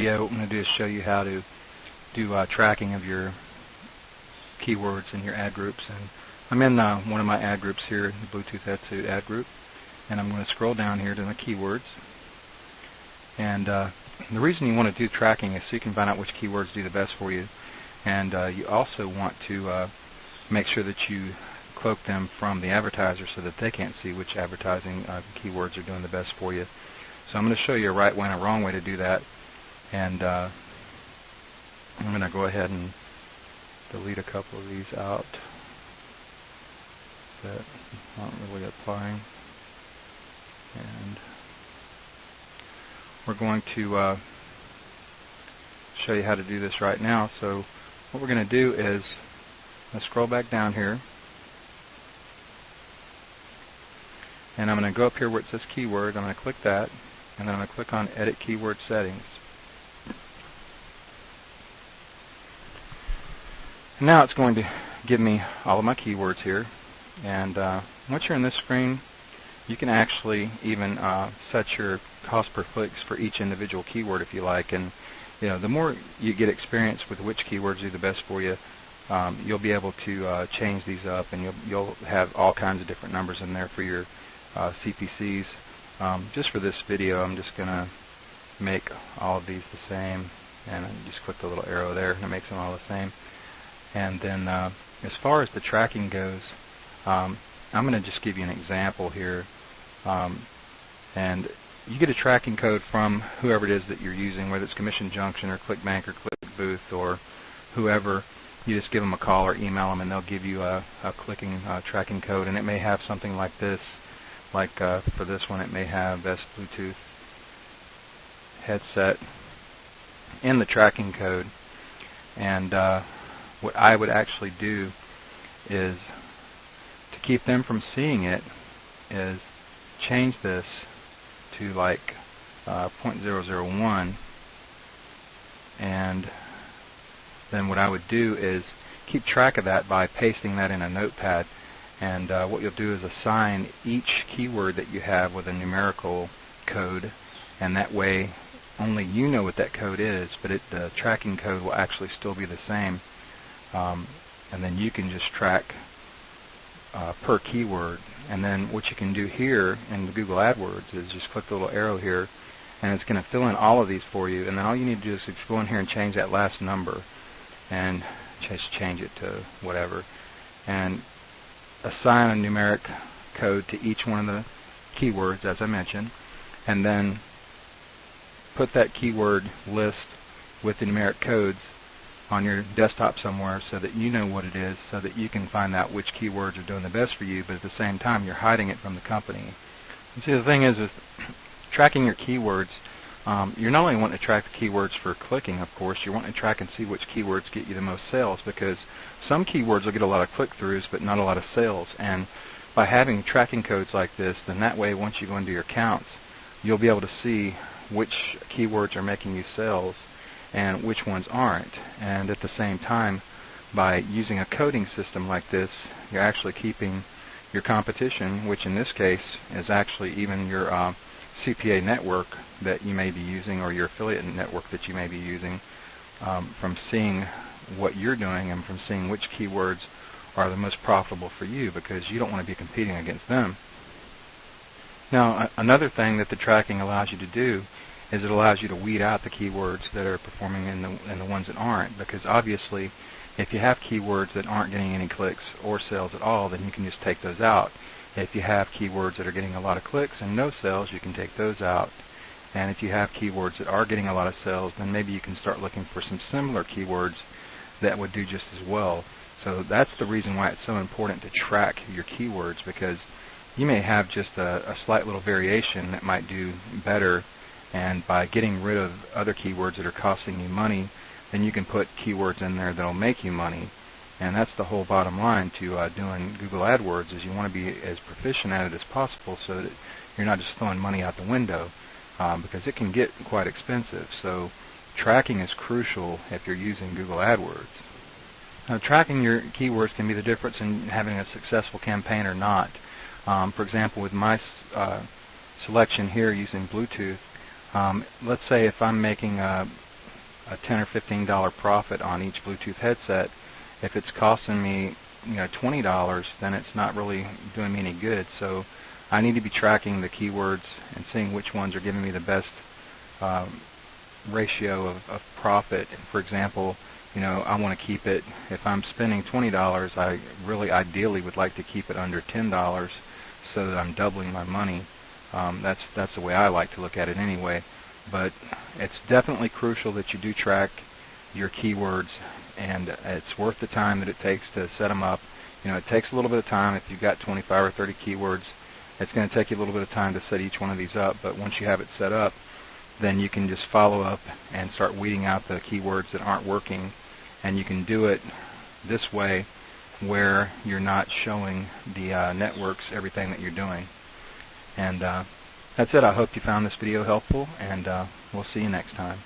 video, what I'm going to do is show you how to do tracking of your keywords in your ad groups. And I'm in one of my ad groups here, the Bluetooth headset ad group, and I'm going to scroll down here to the keywords. And the reason you want to do tracking is so you can find out which keywords do the best for you. And you also want to make sure that you cloak them from the advertiser so that they can't see which advertising keywords are doing the best for you. So I'm going to show you a right way and a wrong way to do that. And I'm going to go ahead and delete a couple of these out that aren't really applying. And we're going to show you how to do this right now. So what we're going to do is let's scroll back down here, and I'm going to go up here where it says keyword. I'm going to click that, and then I'm going to click on edit keyword settings. And now it's going to give me all of my keywords here, and once you're in this screen, you can actually even set your cost per clicks for each individual keyword if you like. And the more you get experience with which keywords do the best for you, you'll be able to change these up, and you'll have all kinds of different numbers in there for your CPCs. Just for this video, I'm just going to make all of these the same, and I just click the little arrow there, and it makes them all the same. And then as far as the tracking goes, I'm going to just give you an example here. And you get a tracking code from whoever it is that you're using, whether it's Commission Junction or ClickBank or ClickBooth or whoever. You just give them a call or email them, and they'll give you a clicking tracking code. And it may have something like this. Like for this one, it may have best Bluetooth headset in the tracking code. And what I would actually do is, to keep them from seeing it, is change this to like 0.001, and then what I would do is keep track of that by pasting that in a notepad. And what you'll do is assign each keyword that you have with a numerical code, and that way only you know what that code is, but the tracking code will actually still be the same. And then you can just track per keyword. And then what you can do here in the Google AdWords is just click the little arrow here, and it's going to fill in all of these for you. And then all you need to do is go in here and change that last number, and just change it to whatever, and assign a numeric code to each one of the keywords, as I mentioned, and then put that keyword list with the numeric codes on your desktop somewhere so that you know what it is, so that you can find out which keywords are doing the best for you, but at the same time you're hiding it from the company. And see, the thing is with tracking your keywords, you're not only wanting to track the keywords for clicking, of course, you're wanting to track and see which keywords get you the most sales, because some keywords will get a lot of click-throughs but not a lot of sales. And by having tracking codes like this, then that way once you go into your accounts, you'll be able to see which keywords are making you sales and which ones aren't. And at the same time, by using a coding system like this, you're actually keeping your competition, which in this case is actually even your CPA network that you may be using, or your affiliate network that you may be using, from seeing what you're doing and from seeing which keywords are the most profitable for you, because you don't want to be competing against them. Now, another thing that the tracking allows you to do is it allows you to weed out the keywords that are performing and the ones that aren't, because obviously if you have keywords that aren't getting any clicks or sales at all, then you can just take those out. If you have keywords that are getting a lot of clicks and no sales, you can take those out. And if you have keywords that are getting a lot of sales, then maybe you can start looking for some similar keywords that would do just as well. So that's the reason why it's so important to track your keywords, because you may have just a slight little variation that might do better, and by getting rid of other keywords that are costing you money, then you can put keywords in there that will make you money. And that's the whole bottom line to doing Google AdWords, is you want to be as proficient at it as possible so that you're not just throwing money out the window, because it can get quite expensive. So tracking is crucial if you're using Google AdWords. Now, tracking your keywords can be the difference in having a successful campaign or not. For example, with my selection here using Bluetooth, let's say if I'm making a $10 or $15 profit on each Bluetooth headset. If it's costing me, $20, then it's not really doing me any good. So I need to be tracking the keywords and seeing which ones are giving me the best ratio of profit. For example, I want to keep it, if I'm spending $20, I really ideally would like to keep it under $10 so that I'm doubling my money. That's the way I like to look at it anyway. But it's definitely crucial that you do track your keywords, and it's worth the time that it takes to set them up. It takes a little bit of time. If you've got 25 or 30 keywords, it's going to take you a little bit of time to set each one of these up. But once you have it set up, then you can just follow up and start weeding out the keywords that aren't working. And you can do it this way where you're not showing the networks everything that you're doing. And that's it. I hope you found this video helpful, and we'll see you next time.